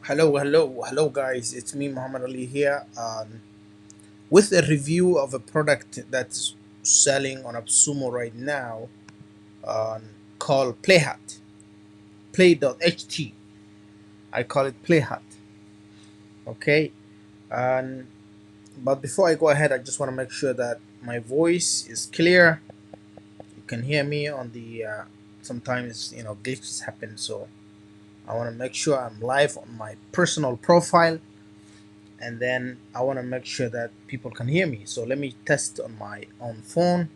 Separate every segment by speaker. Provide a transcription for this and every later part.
Speaker 1: Hello, guys. It's me, Muhammad Ali here, with a review of a product that's selling on Absumo right now, um, called Play.ht. Play.ht. I call it Play.ht. Okay, and but before I go ahead, I just want to make sure that my voice is clear. You can hear me on the. Sometimes glitches happen, so I want to make sure I'm live on my personal profile, and then I want to make sure that people can hear me. So let me test on my own phone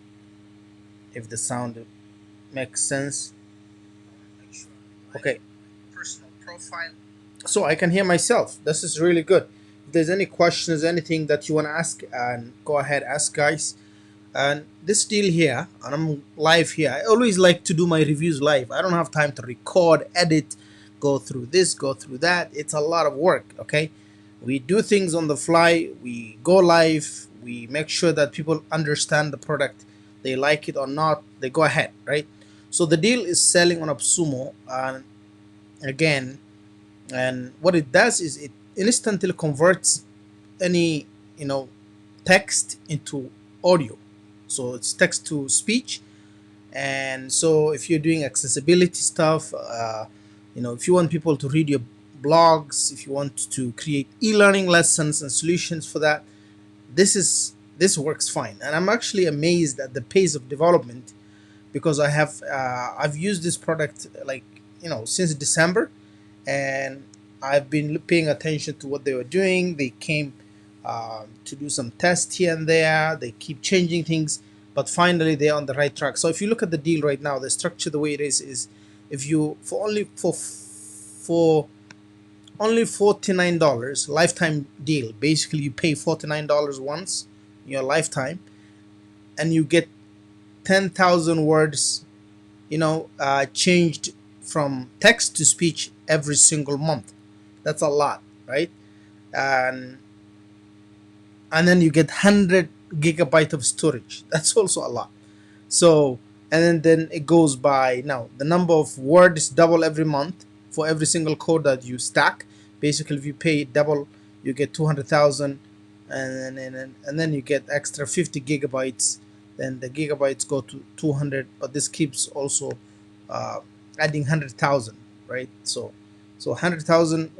Speaker 1: if the sound makes sense. Okay, personal profile. So I can hear myself. This is really good. If there's any questions, anything that you want to ask, and go ahead, ask, guys. And this deal here, and I'm live here. I always like to do my reviews live. I don't have time to record, edit, go through this, go through that. It's a lot of work. Okay, we do things on the fly. We go live. We make sure that people understand the product, they like it or not. They go ahead, right? So the deal is selling on Absumo, and again, and what it does is it instantly converts any text into audio. So it's text to speech. And so if you're doing accessibility stuff, if you want people to read your blogs, if you want to create e-learning lessons and solutions for that, this works fine. And I'm actually amazed at the pace of development, because I've used this product, like, since December, and I've been paying attention to what they were doing. They came to do some tests here and there. They keep changing things, but finally they're on the right track. So if you look at the deal right now, the structure, the way it is if you for only $49 lifetime deal. Basically, you pay $49 once in your lifetime, and you get 10,000 words, changed from text to speech every single month. That's a lot, right? And then you get 100 gigabyte of storage. That's also a lot. So, and then it goes by, now the number of words double every month for every single code that you stack. Basically, if you pay double, you get 200,000, and then you get extra 50 gigabytes. Then the gigabytes go to 200, but this keeps also uh, adding 100,000, right? So 100,000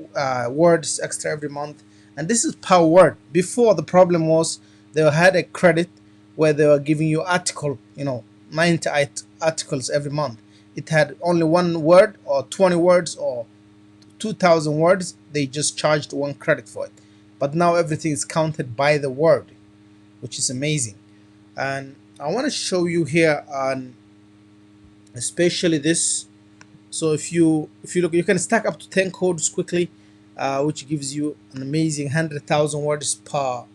Speaker 1: words extra every month, and this is per word. Before, the problem was they had a credit where they were giving you 98 articles every month. It had only one word or 20 words or 2,000 words. They just charged one credit for it. But now everything is counted by the word, which is amazing. And I want to show you here on especially this. So if you look, you can stack up to 10 codes quickly, which gives you an amazing 100,000 words per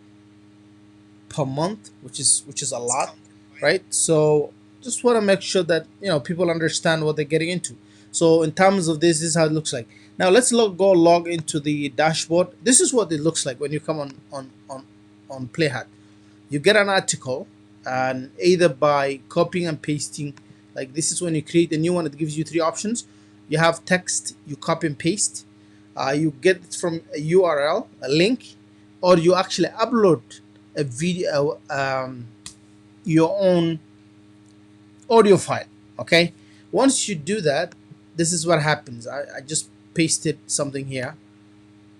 Speaker 1: month, which is a lot, right? So just want to make sure that people understand what they're getting into. So in terms of this is how it looks like. Now let's log into the dashboard. This is what it looks like when you come on Play.ht. You get an article, and either by copying and pasting, like this is when you create a new one. It gives you three options. You have text, you copy and paste, you get it from a URL, a link, or you actually upload a video, your own audio file. Okay, once you do that, this is what happens. I just pasted something here.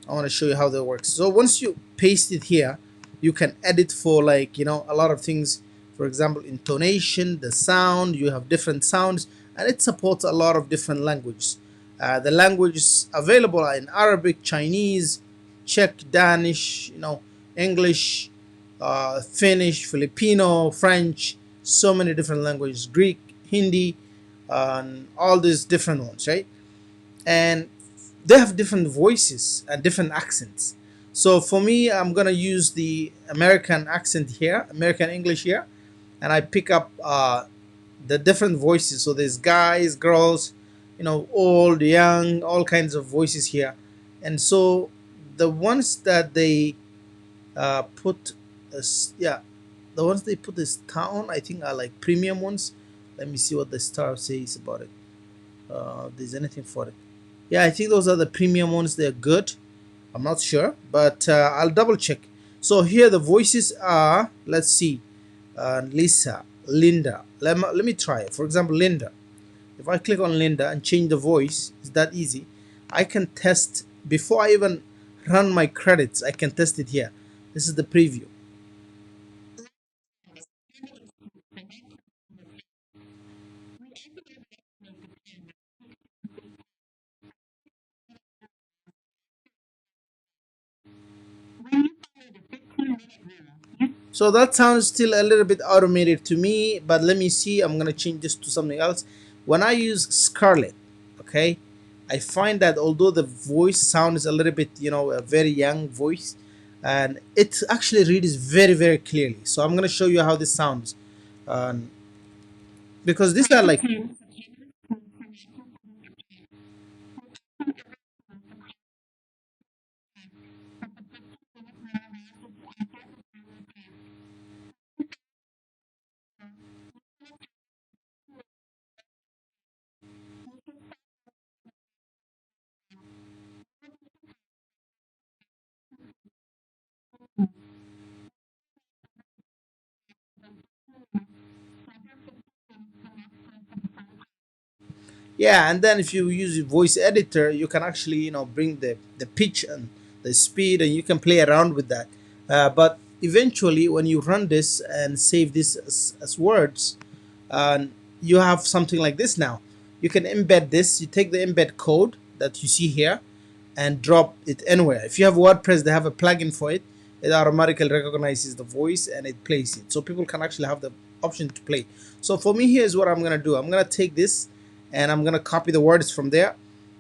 Speaker 1: I want to show you how that works. So once you paste it here, you can edit for, like, a lot of things. For example, intonation, the sound. You have different sounds, and it supports a lot of different languages. The languages available are in Arabic, Chinese, Czech, Danish, English, Finnish, Filipino, French, so many different languages, Greek, Hindi, and all these different ones, right? And they have different voices and different accents. So for me, I'm gonna use the American accent here, American English here, and I pick up the different voices. So there's guys, girls, old, young, all kinds of voices here. And so the ones that they put yeah, the ones they put this town, I think, are like premium ones. Let me see what the star says about it. If there's anything for it. Yeah, I think those are the premium ones. They're good. I'm not sure, but I'll double check. So here the voices are, let's see, Lisa, Linda. Let me try it. For example, Linda. If I click on Linda and change the voice, it's that easy. I can test before I even run my credits. I can test it here. This is the preview. So that sounds still a little bit automated to me, but let me see. I'm gonna change this to something else. When I use Scarlett, okay, I find that although the voice sound is a little bit, a very young voice, and it actually reads very, very clearly. So I'm gonna show you how this sounds, um, because these are like. Yeah, and then if you use a voice editor, you can actually bring the pitch and the speed, and you can play around with that. But eventually, when you run this and save this as words, and you have something like this now. You can embed this. You take the embed code that you see here and drop it anywhere. If you have WordPress, they have a plugin for it. It automatically recognizes the voice and it plays it. So people can actually have the option to play. So for me, here's what I'm gonna do. I'm gonna take this and I'm gonna copy the words from there,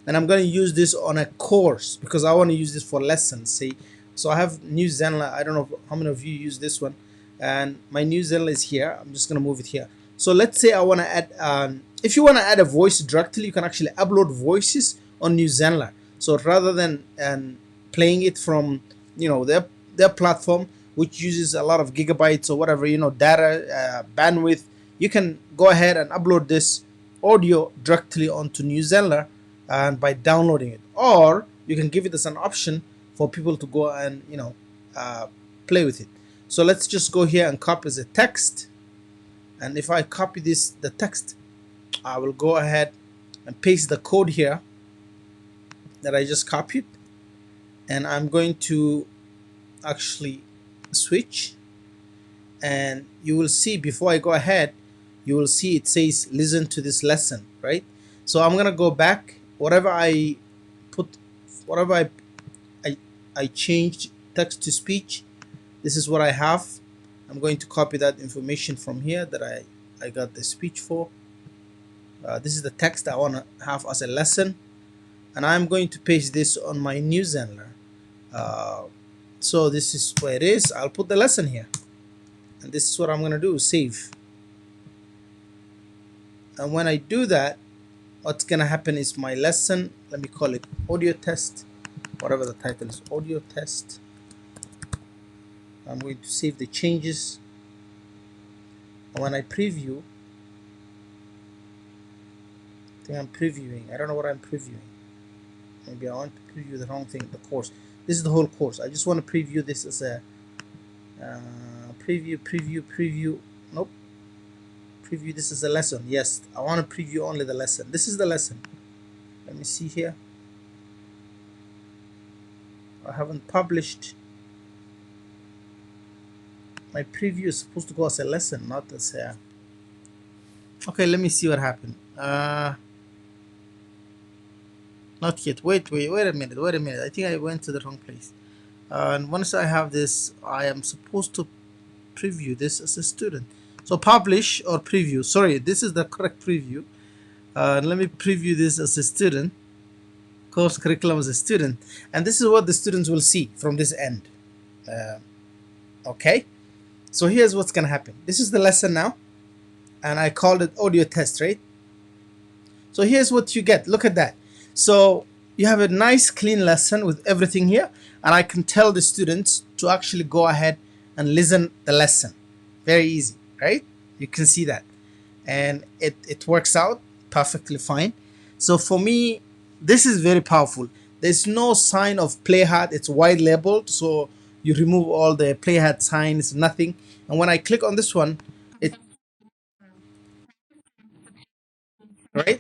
Speaker 1: and I'm gonna use this on a course because I want to use this for lessons. See, so I have New Zealand. I don't know how many of you use this one, and my New Zealand is here. I'm just gonna move it here. So let's say I want to add. If you want to add a voice directly, you can actually upload voices on New Zealand. So rather than playing it from their platform, which uses a lot of gigabytes or whatever data bandwidth, you can go ahead and upload this audio directly onto New Zealand and by downloading it, or you can give it as an option for people to go and uh, play with it. So let's just go here and copy the text, and if I copy the text, I will go ahead and paste the code here that I just copied, and I'm going to actually switch, and you will see before I go ahead, you will see it says listen to this lesson, right? So I'm gonna go back, whatever I put, whatever I, I changed text to speech, this is what I have. I'm going to copy that information from here that I got the speech for. This is the text I want to have as a lesson, and I'm going to paste this on my New Zealand. Uh, so this is where it is. I'll put the lesson here, and this is what I'm going to do, save. And when I do that, what's going to happen is my lesson, let me call it audio test, whatever the title is, audio test. I'm going to save the changes, and when I preview, I think I'm previewing, I don't know what I'm previewing. Maybe I want to preview the wrong thing, the course. This is the whole course. I just want to preview this as a preview. Nope. Preview this as a lesson. Yes, I want to preview only the lesson. This is the lesson. Let me see here. I haven't published. My preview is supposed to go as a lesson, not as a. Okay, let me see what happened. Not yet. Wait a minute. Wait a minute. I think I went to the wrong place. And once I have this, I am supposed to preview this as a student. So publish or preview. Sorry, this is the correct preview. Let me preview this as a student. Course curriculum as a student, and this is what the students will see from this end. Uh, okay, so here's what's gonna happen. This is the lesson now, and I called it audio test, right? So here's what you get. Look at that. So you have a nice clean lesson with everything here, and I can tell the students to actually go ahead and listen the lesson. Very easy, right? You can see that, and it works out perfectly fine. So for me, this is very powerful. there's no sign of Play.ht. It's white labeled, so you remove all the Play.ht signs, nothing. And when I click on this one, it right.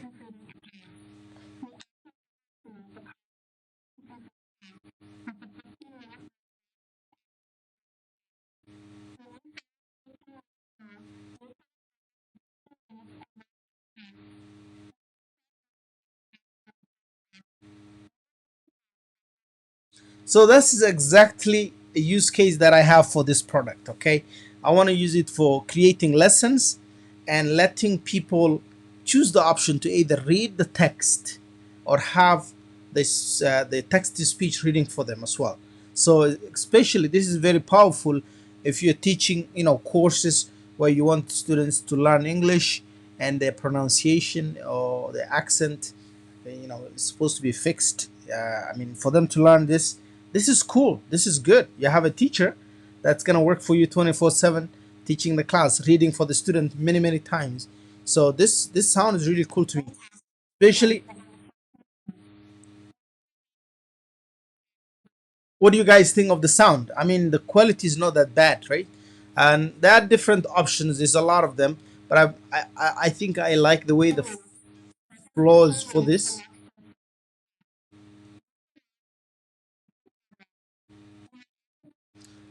Speaker 1: So this is exactly a use case that I have for this product. Okay, I want to use it for creating lessons and letting people choose the option to either read the text or have this the text to speech reading for them as well. So especially this is very powerful if you're teaching courses where you want students to learn English and their pronunciation or their accent it's supposed to be fixed. I mean, for them to learn this, this is cool. This is good. You have a teacher that's gonna work for you 24/7, teaching the class, reading for the student many times. So this sounds really cool to me. Especially, what do you guys think of the sound? I mean, the quality is not that bad, right? And there are different options. There's a lot of them, but I think I like the way the flows for this.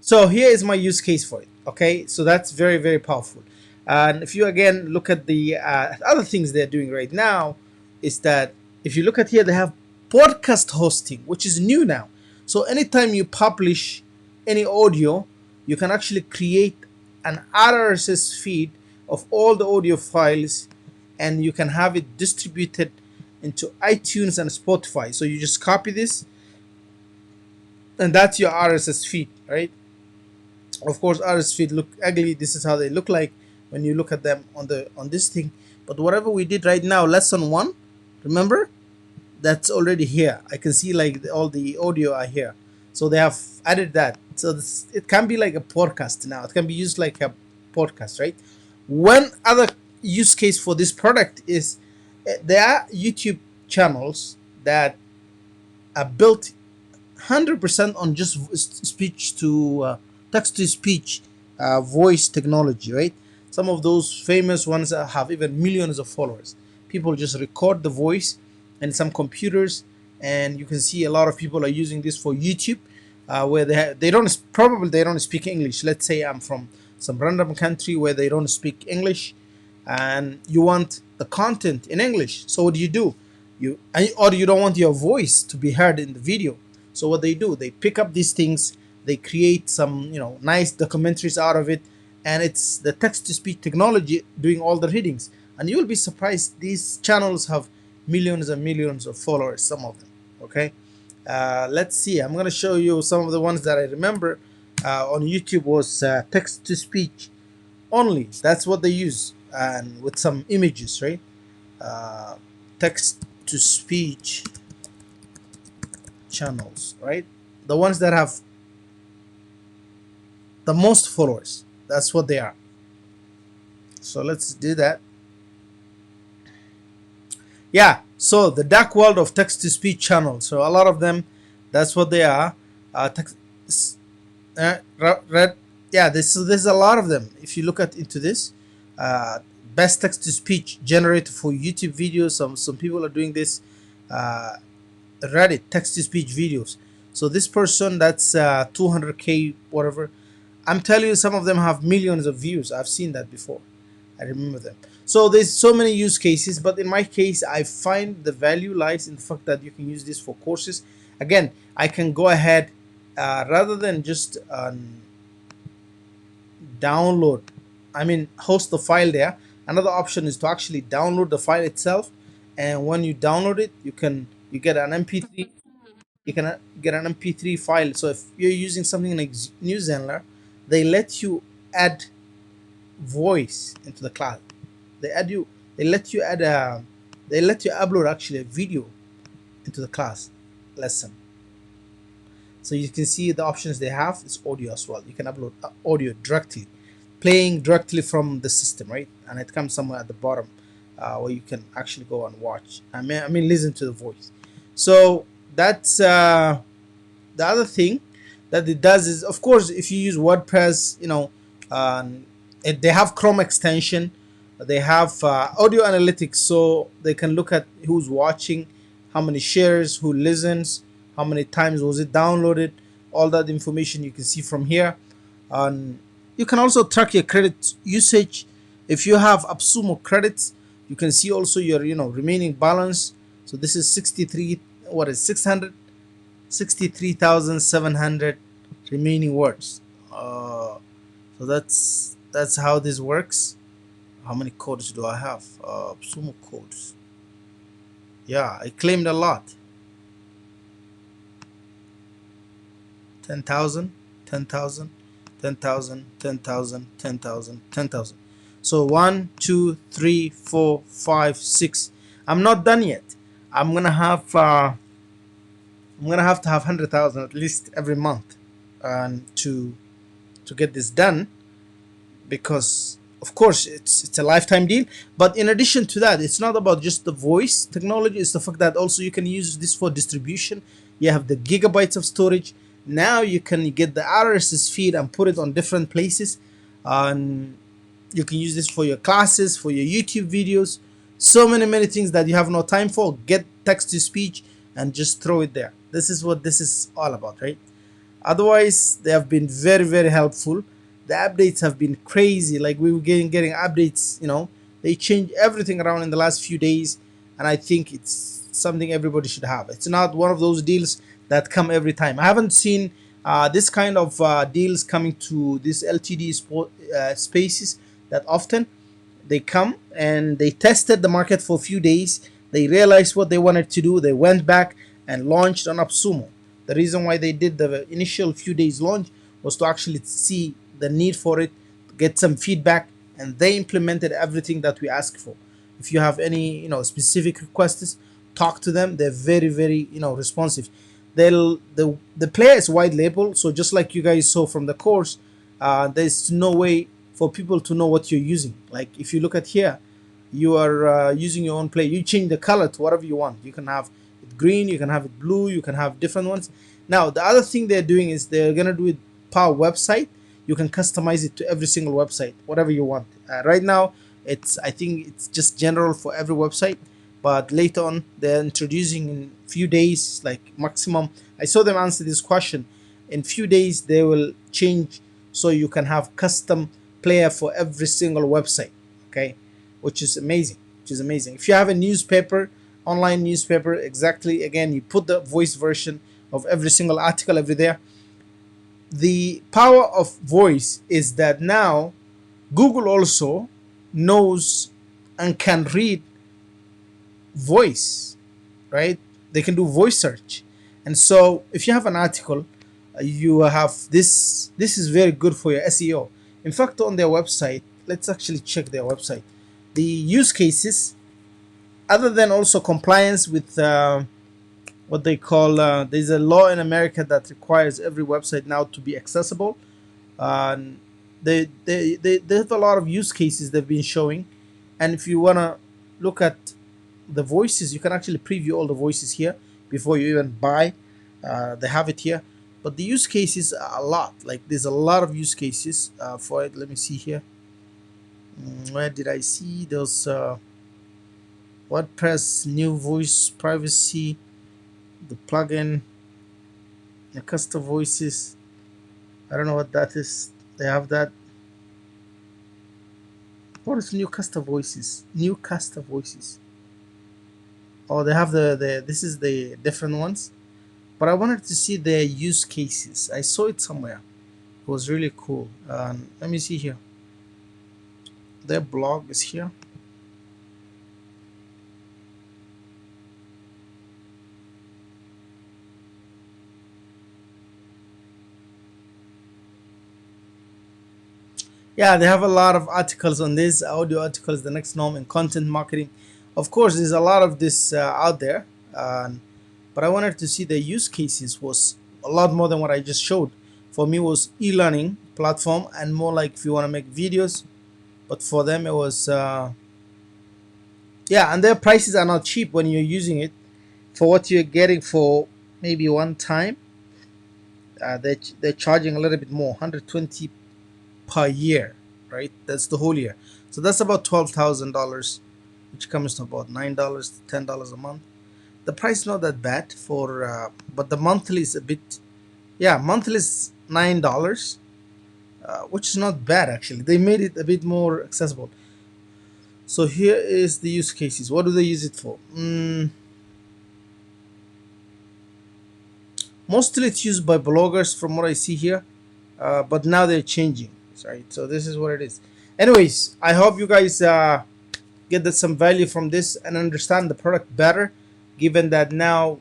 Speaker 1: So here is my use case for it. Okay, so that's very powerful. And if you again look at the other things they're doing right now, is that if you look at here, they have podcast hosting, which is new now. So anytime you publish any audio, you can actually create an RSS feed of all the audio files, and you can have it distributed into iTunes and Spotify. So you just copy this, and that's your RSS feed, right? Of course, RS feed look ugly. This is how they look like when you look at them on this thing. But whatever we did right now, lesson one, remember, that's already here. I can see like all the audio are here, so they have added that. So it can be like a podcast now. It can be used like a podcast, right? One other use case for this product is there are YouTube channels that are built 100% on just speech to text to speech voice technology, right? Some of those famous ones have even millions of followers. People just record the voice and some computers, and you can see a lot of people are using this for YouTube, where they don't probably they don't speak English. Let's say I'm from some random country where they don't speak English, and you want the content in English. So what do? Or you don't want your voice to be heard in the video. So what they do, they pick up these things, they create some nice documentaries out of it, and it's the text to speech technology doing all the readings. And you'll be surprised these channels have millions and millions of followers, some of them. Okay, let's see. I'm gonna show you some of the ones that I remember on YouTube was text to speech only. That's what they use, and with some images, right? Uh, text to speech channels, right? The ones that have the most followers. That's what they are. So let's do that. Yeah. So the dark world of text to speech channels. So a lot of them, that's what they are. Text, red. Yeah. There's a lot of them. If you look at into this, uh, best text to speech generator for YouTube videos. Some people are doing this. Uh, Reddit text to speech videos. So this person that's 200K whatever. I'm telling you, some of them have millions of views. I've seen that before. I remember them. So there's so many use cases, but in my case, I find the value lies in the fact that you can use this for courses. Again, I can go ahead rather than just download. I mean, host the file there. Another option is to actually download the file itself, and when you download it, you get an MP3. You can get an MP3 file. So if you're using something like New Zenler, they let you add voice into the cloud. They add you. They let you add a. They let you upload actually a video into the class lesson. So you can see the options they have. It's audio as well. You can upload audio directly, playing directly from the system, right? And it comes somewhere at the bottom where you can actually go and watch. I mean, listen to the voice. So That's the other thing that it does is, of course, if you use WordPress, um, they have Chrome extension, they have audio analytics, so they can look at who's watching, how many shares, who listens, how many times was it downloaded. All that information you can see from here. And you can also track your credit usage. If you have AppSumo credits, you can see also your remaining balance. So this is 63, what is 600, 63,700 remaining words. So that's how this works. How many codes do I have? Sumo codes. Yeah, I claimed a lot. 10,000, 10,000, 10,000, 10,000, 10,000, 10,000. So 1, 2, 3, 4, 5, 6. I'm not done yet. I'm gonna have to have 100,000 at least every month, and to get this done, because of course it's a lifetime deal. But in addition to that, it's not about just the voice technology, it's the fact that also you can use this for distribution. You have the gigabytes of storage. Now you can get the RSS feed and put it on different places, and you can use this for your classes, for your YouTube videos, so many things that you have no time for. Get text to speech and just throw it there. This is what this is all about, right? Otherwise, they have been very helpful. The updates have been crazy. Like, we were getting updates. They changed everything around in the last few days, and I think it's something everybody should have. It's not one of those deals that come every time. I haven't seen this kind of deals coming to this LTD spaces that often. They come and they tested the market for a few days. They realized what they wanted to do. They went back and launched on AppSumo. The reason why they did the initial few days launch was to actually see the need for it, get some feedback, and they implemented everything that we asked for. If you have any specific requests, talk to them. They're very responsive. The player is white label, so just like you guys saw from the course, there's no way for people to know what you're using. Like, if you look at here, you are using your own play. You change the color to whatever you want. You can have it green, you can have it blue, you can have different ones. Now the other thing they're doing is they're gonna do it per website. You can customize it to every single website, whatever you want. Right now, I think it's just general for every website, but later on they're introducing in few days, like maximum. I saw them answer this question. In few days they will change, so you can have custom player for every single website. Okay, which is amazing. If you have a newspaper, online newspaper, exactly, again, you put the voice version of every single article every there. The power of voice is that now Google also knows and can read voice, right? They can do voice search. And so if you have an article, you have this is very good for your SEO. In fact, on their website, let's actually check their website. The use cases, other than also compliance with what they call, there's a law in America that requires every website now to be accessible. And they have a lot of use cases they've been showing. And if you want to look at the voices, you can actually preview all the voices here before you even buy. They have it here, but the use cases are a lot. Like, there's a lot of use cases for it. Let me see here. Where did I see those? WordPress new voice privacy, the plugin, the custom voices. I don't know what that is. They have that. What is new custom voices? New custom voices. Oh, they have the this is the different ones. But I wanted to see their use cases. I saw it somewhere. It was really cool. Let me see here. Their blog is here. Yeah, they have a lot of articles on this, audio articles, the next norm in content marketing. Of course, there's a lot of this out there, but I wanted to see the use cases was a lot more than what I just showed. For me, it was e-learning platform, and more like if you want to make videos. But for them, it was yeah, and their prices are not cheap when you're using it for what you're getting for maybe one time. They're charging a little bit more, 120 per year, right? That's the whole year. So that's about $12,000, which comes to about $9 to $10 a month. The price is not that bad for, but the monthly is a bit, yeah, monthly is $9, which is not bad actually. They made it a bit more accessible. So here is the use cases. What do they use it for? Mostly it's used by bloggers from what I see here, but now they're changing. Right, so this is what it is. Anyways, I hope you guys get some value from this and understand the product better, given that now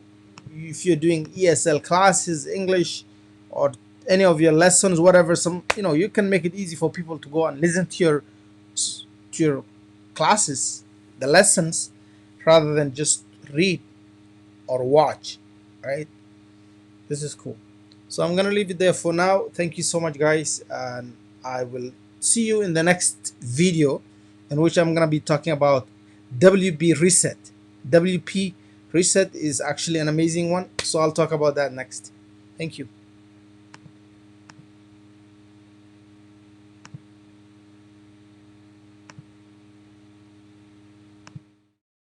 Speaker 1: if you're doing ESL classes, English, or any of your lessons, whatever, some, you can make it easy for people to go and listen to your classes, the lessons, rather than just read or watch, right? This is cool. So I'm gonna leave it there for now. Thank you so much, guys, and I will see you in the next video, in which I'm gonna be talking about WP reset. WP reset is actually an amazing one, so I'll talk about that next. Thank you.